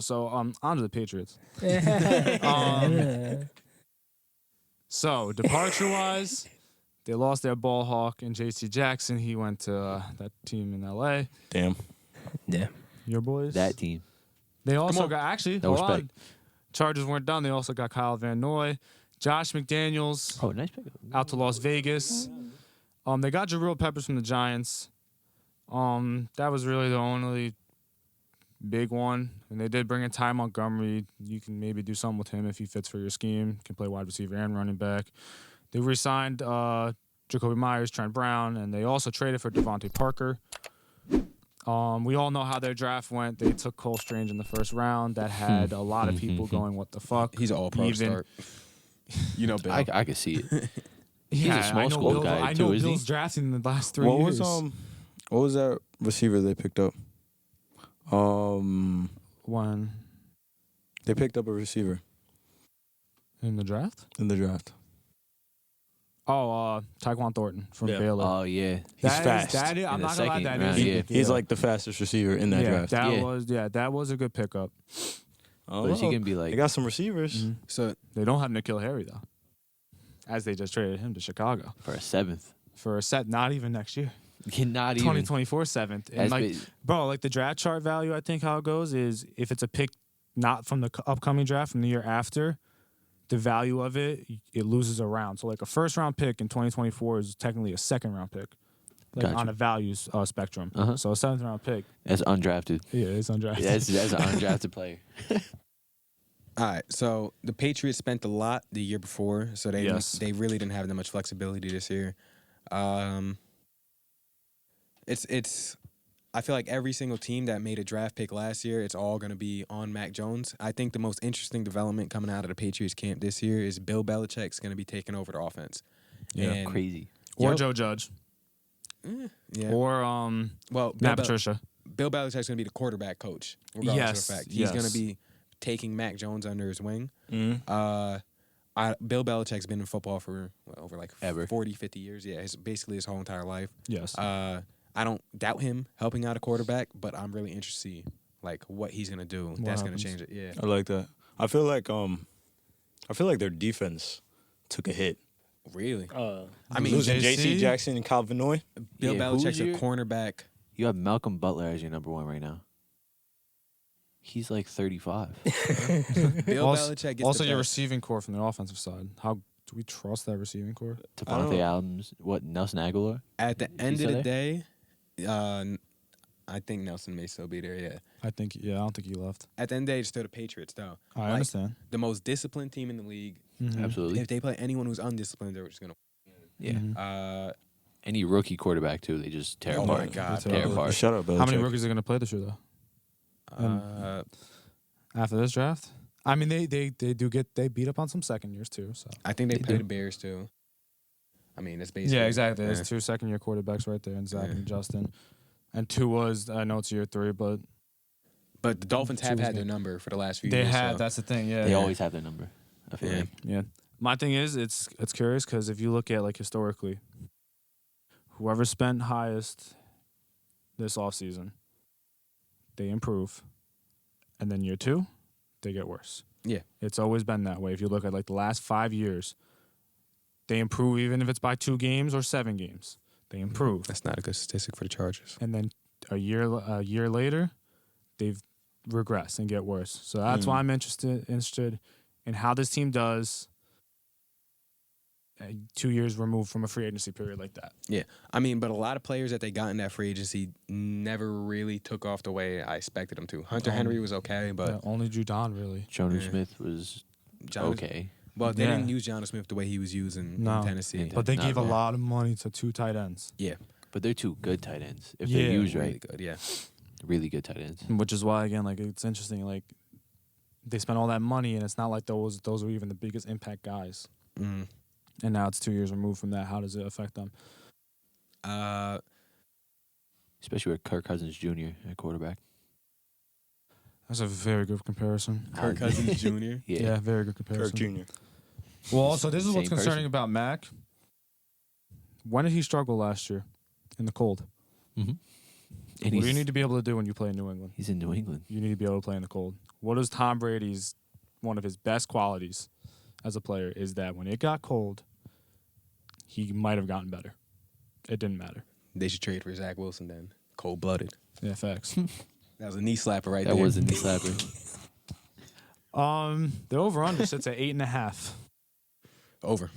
So on to the Patriots. So departure-wise, they lost their ball hawk in J.C. Jackson. He went to that team in L.A. Damn. Yeah. Your boys? That team. They also got, actually, No hold respect. on. Chargers weren't done. They also got Kyle Van Noy, Josh McDaniels Oh, nice pickup. out to Las Vegas. They got Jabril Peppers from the Giants. That was really the only big one. And they did bring in Ty Montgomery. You can maybe do something with him if he fits for your scheme. Can play wide receiver and running back. They re-signed Jacoby Myers, Trent Brown, and they also traded for Devontae Parker. We all know how their draft went. They took Cole Strange in the first round. That had a lot of people going, what the fuck? He's an all-pro start. You know Bill. I can see it. Yeah, a small I know school Bill, guy, I too, know isn't he? Bill's drafting in the last 3 What years. was that receiver they picked up? When? They picked up a receiver In the draft? in the draft. Oh, Tyquan Thornton from Baylor. Oh, yeah. He's fast. I'm In not the gonna lie, second that round, is. yeah. He's like the fastest receiver in that draft. That was a good pickup. But is he going to be They like... got some receivers. So They don't have N'Keal Harry though, as they just traded him to Chicago For a seventh. for a set. Not even next year. Not even. 2024 seventh. And like the draft chart value, I think how it goes is if it's a pick not from the upcoming draft from the year after, the value of it loses a round. So like a first round pick in 2024 is technically a second round pick, like Gotcha. on a values spectrum. So a seventh round pick, That's undrafted. yeah, it's undrafted. That's an undrafted player. all right, so the Patriots spent a lot the year before, so they really didn't have that much flexibility this year. It's I feel like every single team that made a draft pick last year, it's all going to be on Mac Jones. I think the most interesting development coming out of the Patriots camp this year is Bill Belichick's going to be taking over the offense. Yeah. And- Crazy. Or Joe Judge, Yeah. or Well, Matt Patricia. Bill Belichick's going to be the quarterback coach, regardless of the fact. He's going yes. to be taking Mac Jones under his wing. Mm-hmm. Bill Belichick's been in football for over like Ever. 40, 50 years. Yeah, basically his whole entire life. Yes. I don't doubt him helping out a quarterback, but I'm really interested to see like what he's going to do. That's going to change it. Yeah. I like that. I feel like their defense took a hit. Really? I mean, losing J.C. Jackson and Kyle Van Noy. Bill Yeah, Belichick's who's a your- cornerback. You have Malcolm Butler as your number one right now. He's like 35. Bill also, Belichick gets also the your best. receiving core from the offensive side. How do we trust that receiving core? Devontae Adams. What, Nelson Aguilar? At the end of still the day, I think Nelson may still be there, yeah. I don't think he left. At the end of the day, it's still the Patriots, though. I understand. The most disciplined team in the league. Absolutely. If they play anyone who's undisciplined, they're just going to Yeah. Any rookie quarterback, too, they just tear Oh apart. my God. Tear apart. Shut up, Belichick. How many rookies are going to play this year though? After this draft, I mean they beat up on some second years too. So I think they play the Bears, too. I mean, it's basically... yeah, exactly. Yeah. There's two second year quarterbacks right there, and Zach Yeah. and Justin, and two was I know it's year 3, but But the Dolphins have Choose had me. their number for the last few they years. had. so- That's the thing. Yeah, They always have their number. I feel Yeah. like. Yeah. My thing is, it's curious because if you look at like historically, whoever spent highest this offseason, they improve, and then year 2, they get worse. Yeah. It's always been that way. If you look at like the last 5 years, they improve even if it's by 2 games or 7 games. They improve, That's not a good statistic for the Chargers. and then a year later, they've regressed and get worse. So that's why I'm interested in how this team does 2 years removed from a free agency period like that. Yeah. I mean, but a lot of players that they got in that free agency never really took off the way I expected them to. Hunter Henry was okay, but Yeah, only Judon really. Jonas Yeah. Smith was Jonas, okay. Well, they Yeah. didn't use Jonas Smith the way he was used in No. Tennessee. But they Not gave a bad. lot of money to 2 tight ends, Yeah. But they're two good tight ends. If Yeah. they're used Really right. good, yeah. Really good tight ends. which is why again like it's interesting. Like they spent all that money and it's not like those were even the biggest impact guys. Mm. And now it's 2 years removed from that. How does it affect them? Especially with Kirk Cousins Jr. at quarterback. That's a very good comparison. Kirk Cousins Jr. Yeah, very good comparison. Kirk Jr. Well, also this is what's Same concerning person. about Mac. When did he struggle last year in the cold? Mm-hmm. And What do you need to be able to do when you play in New England? He's in New England. You need to be able to play in the cold. What is Tom Brady's one of his best qualities as a player is that when it got cold, he might have gotten better. It didn't matter. They should trade for Zach Wilson then. Cold-blooded. Yeah, facts. That was a knee slapper right That there. was a knee slapper. The over/under sits at 8.5. Over.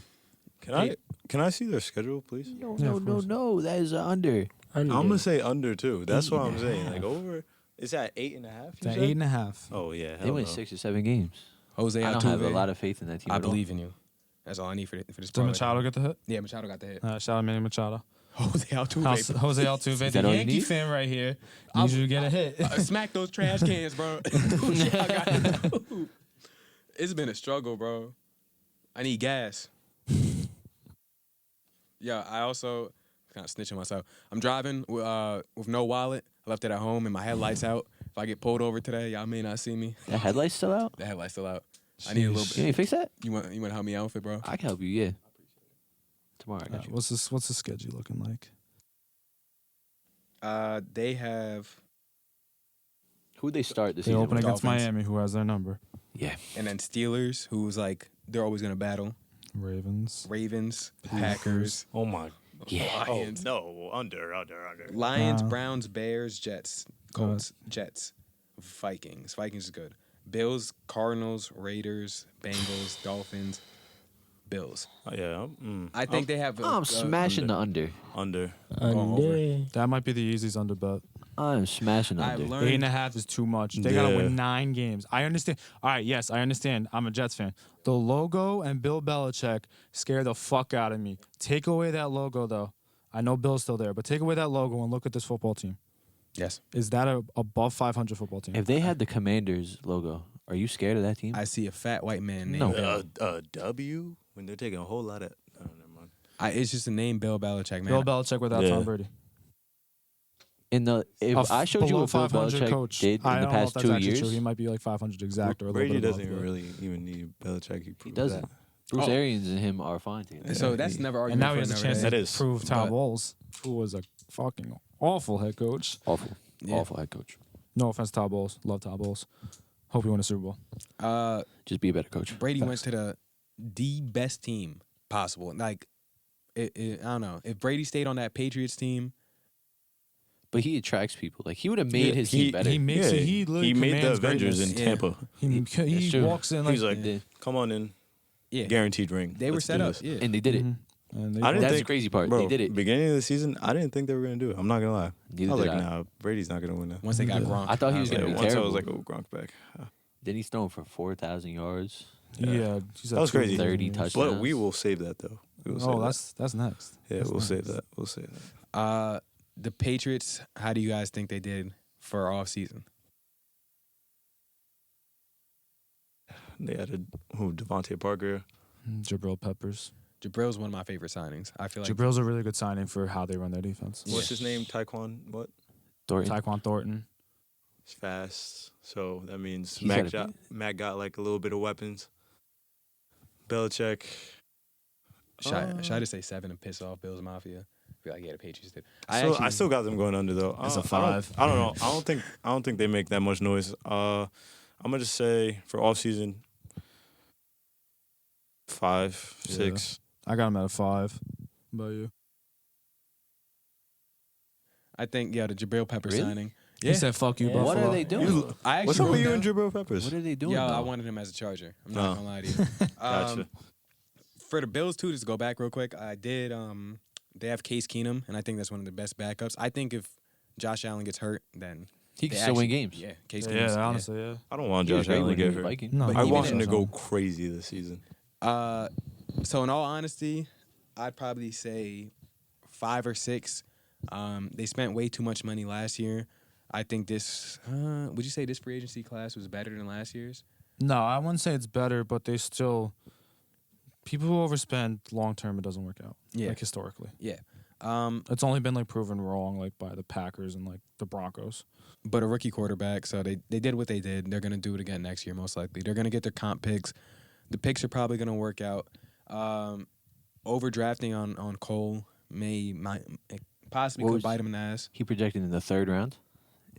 Can I see their schedule, please? No, Yeah, no, of no, course. no. That is under. I'm gonna say under too. That's what I'm saying. Like over. Is that 8.5? It's at 8.5. Oh yeah. They hell win no. 6 or 7 games. Jose I don't have a Altuve. lot of faith in that team. I at all. believe in you. That's all I need for this. Did parlay. Machado get the hit? Yeah, Machado got the hit. Shout out Manny Machado. Jose Altuve. Jose Altuve, the that all you Yankee need? fan right here. Needs you to get a hit. Smack those trash cans, bro. It's been a struggle, bro. I need gas. Yeah, I also kind of snitching myself. I'm driving with no wallet. I left it at home and my headlights out. If I get pulled over today, y'all may not see me. The headlights still out? The headlights still out. I need a little Sheesh. You bit. need to fix that? You want to help me out with it, bro? I can help you, yeah. Tomorrow, I got you. What's the schedule looking like? They have, Who'd they start this They season open with? against Dolphins. Miami, who has their number. Yeah. and then Steelers, who's like they're always gonna battle. Ravens. Ravens, Packers, Oh my. Yeah. Oh Lions, no. Under. Lions, Wow. Browns, Bears, Jets, Colts, Jets, Vikings. Vikings is good. Bills, Cardinals, Raiders, Bengals, Dolphins, Bills. Yeah. I think they have. I'm smashing the under. Under. over. That might be the easiest under bet. I'm smashing the I've under. learned. 8.5 is too much. They gotta Yeah. win 9 games. I understand. All right, yes, I understand. I'm a Jets fan. The logo and Bill Belichick scare the fuck out of me. Take away that logo, though. I know Bill's still there, but take away that logo and look at this football team. Yes, Is that a above 500 football team? If they had the Commanders logo, are you scared of that team? I see a fat white man named No. Bill. W when they're taking a whole lot of. Oh, never mind. It's just a name, Bill Belichick, man. Bill Belichick without Yeah. Tom Brady. If I showed you Below what Bill 500 Belichick coach. did in I the don't know if past that's 2 actually years, true. He might be like 500 exact or a little Brady bit above, doesn't but- really even need Belichick. He he doesn't. That. Bruce Oh. Arians and him are fine together. So that's never And argument. now for he has a another chance day. That to is. prove Todd But- Bowles, who was a fucking awful head coach. Awful. Yeah. Awful head coach. No offense, Todd Bowles. Love Todd Bowles. Hope you win a Super Bowl. Just be a better coach. Brady went Facts. to the best team possible. Like, I don't know. If Brady stayed on that Patriots team, But he attracts people. Like he would have made his team better. He makes it. He literally made the commands Avengers greatness. in Yeah. Tampa. He It's true. walks in like, He's like, Yeah. come on in, yeah, guaranteed ring. they were Let's set do up. this. Yeah, And they did it. Mhm. And they I didn't That's think- the crazy part. Bro, They did it. beginning of the season, I didn't think they were gonna do it. I'm not gonna lie. Neither I was did like, I. nah, Brady's not gonna win that. once they got Yeah. Gronk, I thought he was like, gonna be once I terrible. was like, oh, Gronk back. Then he's throwing for 4,000 yards. Yeah, That was crazy. 30 touchdowns. But we will save that though. We will save Oh, that. that's next. Yeah, That's we'll next. save that. We'll save that. The Patriots. How do you guys think they did for off season? They added Devontae Parker. Jabril Peppers. Jabril's one of my favorite signings. I feel like Jabril's a really good signing for how they run their defense. Yeah. What's his name? Taekwon. What? Thornton. Tyquan Thornton. He's fast. So that means He's Mac got like a little bit of weapons. Belichick. should I just say 7 and piss off Bills Mafia? I feel like yeah, the Patriots did. I still got them going under though. It's a I don't- 5. I don't know. I don't think they make that much noise. I'm gonna just say for off season 5, Yeah. 6. I got him at a 5. How about you? I think the Jabril Pepper Really? signing. He said, "Fuck you, Yeah. Buffalo." What are they doing? I actually What's up wrote with you down- and Jabril Peppers? What are they doing? Yeah, I though? wanted him as a Charger. I'm not Oh. gonna lie to you. Gotcha. For the Bills too, just to go back real quick. I did. They have Case Keenum, and I think that's one of the best backups. I think if Josh Allen gets hurt, then He they can still win actually- games. Yeah, Case Yeah, Keenum's honestly, yeah. I don't want He was Josh great Allen when to he get was a hurt. Viking. No, But I even want if- him to go crazy this season. So in all honesty, I'd probably say 5 or 6. They spent way too much money last year. I think this. Would you say this free agency class was better than last year's? No, I wouldn't say it's better, but they still. People who overspend long term, it doesn't work out. Yeah. Like historically, Yeah. it's only been like proven wrong, like by the Packers and like the Broncos. But a rookie quarterback, so they did what they did. They're gonna do it again next year, most likely. They're gonna get their comp picks. The picks are probably gonna work out. Overdrafting on Cole possibly What could was- bite him in the ass. He projected in the 3rd round,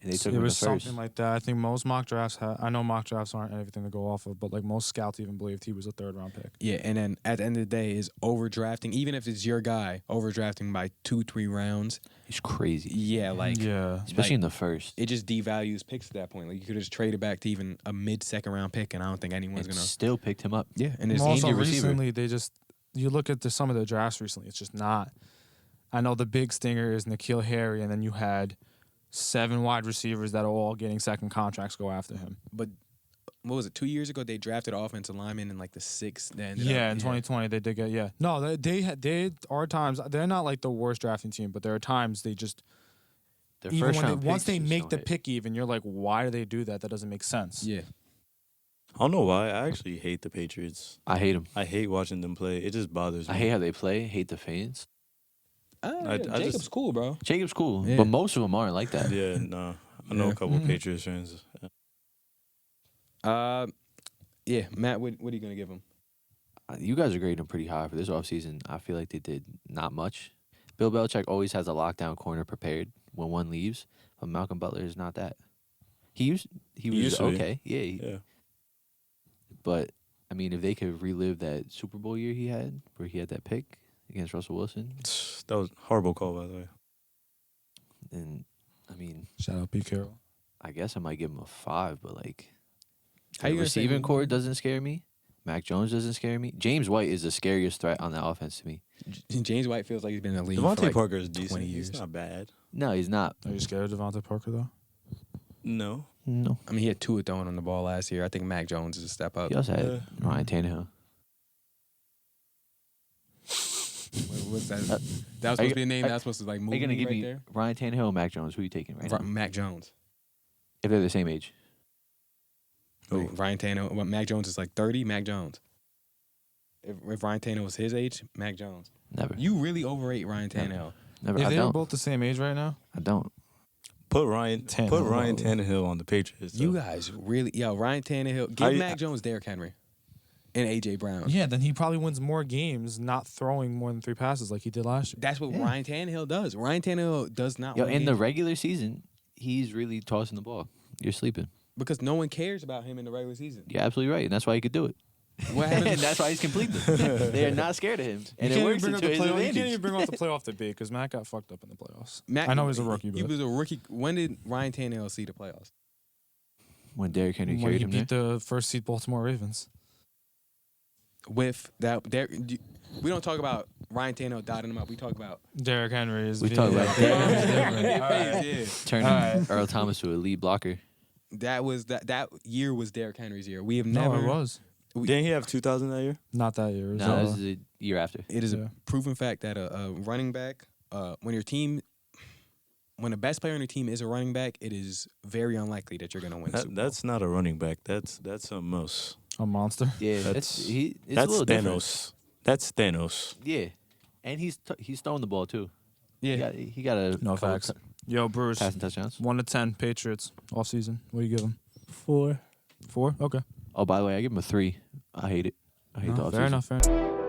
and they took It him in the was first. something like that. I think most mock drafts I know mock drafts aren't anything to go off of, but like most scouts even believed he was a 3rd-round pick. Yeah, and then at the end of the day, is overdrafting, even if it's your guy, overdrafting by 2-3 rounds. He's crazy, Yeah, like Yeah. especially in the first. it just devalues picks at that point. Like you could just trade it back to even a mid-second round pick, and I don't think anyone's And gonna. still picked him up. Yeah, and it's Well, also Andy receiver. recently you look at some of the drafts recently, it's just not. I know the big stinger is N'Keal Harry, and then you had 7 wide receivers that are all getting second contracts go after him. But what was it? 2 years ago, they drafted offensive lineman in like the 6th. Then Yeah, in 2020 they did get No, they are times they're not like the worst drafting team, but there are times they just Their even first when round once picks they just make don't the hit. pick, even you're like, why do they do that? That doesn't make sense. Yeah. I don't know why. I actually hate the Patriots. I hate him. I hate watching them play. It just bothers me. I hate how they play. Hate the fans. I Jacob's just- cool, bro. Jacob's cool, Yeah. but most of them aren't like that. Yeah, nah. I know Yeah. a couple Patriots fans. Yeah, Matt, what are you gonna give him? You guys are grading him pretty high for this offseason. I feel like they did not much. Bill Belichick always has a lockdown corner prepared when one leaves, but Malcolm Butler is not that. He was used to be. okay, yeah. Yeah. But I mean, if they could relive that Super Bowl year he had, where he had that pick against Russell Wilson, That was a horrible call, by the way. then I mean, Shout out Pete Carroll. I guess I might give him a 5. But like, How the you gonna say receiving who- core doesn't scare me. Mac Jones doesn't scare me. James White is the scariest threat on the offense to me. James White feels like he's been in the league Devontae for like Parker is decent. 20 years. He's not bad. No, he's not. Are you scared of Devontae Parker though? No. No. I mean, he had Tua throwing on the ball last year. I think Mac Jones is a step up. He also had Yeah. Ryan Tannehill. What's that? That was Are supposed to you- be a name are- that was supposed to like Are move you gonna me give right me there. Ryan Tannehill or Mac Jones? Who are you taking right now? Mac Jones. If they're the same age. Oh. Ryan Tannehill. Well, Mac Jones is like 30. Mac Jones. If Ryan Tannehill was his age, Mac Jones. Never. You really overrate Ryan Tannehill. Never. If I they were don't. both the same age right now, I don't. Put Ryan Tannehill on the Patriots. You though. guys really, Ryan Tannehill. How Give you- Mac Jones Derrick Henry and AJ Brown. yeah, then he probably wins more games not throwing more than 3 passes like he did last year. That's what Ryan Tannehill does. Ryan Tannehill does not Yo, win in the games regular season, he's really tossing the ball. You're sleeping. because no one cares about him in the regular season. You're absolutely right, and that's why he could do it. What And happens? that's why he's complete them. They are not scared of him, and You it can't works even into bring his up the playoff. You can't advantage. even bring off the playoff debate because Matt got fucked up in the playoffs. Mac- I know he's a rookie, He but was a rookie. When did Ryan Tannehill see the playoffs? When Derrick Henry when carried he him beat there. the first seed Baltimore Ravens. With that, we don't talk about Ryan Tannehill dotting him up. We talk about Derrick Henry is. We talk about yeah. Turning Earl Thomas to a lead blocker. That year was Derrick Henry's year. We have No, never. it was Didn't he have 2,000 that year? not that year. It was, No, this is the year after. It is Yeah. a proven fact that a running back, when the best player on your team is a running back, it is very unlikely that you're going to win. the Super Bowl. That's not a running back. That's something else. a monster. Yeah, That's- it's a That's little different. Thanos. That's Thanos. Yeah, and he's throwing the ball too. yeah. He got a No couple facts. Yo, Bruce. passing touchdowns. 1 to 10 Patriots off season. What do you give them? 4. 4? Okay. Oh, by the way, I give him a 3. I hate it. I hate the No, offseason. fair enough. Fair enough.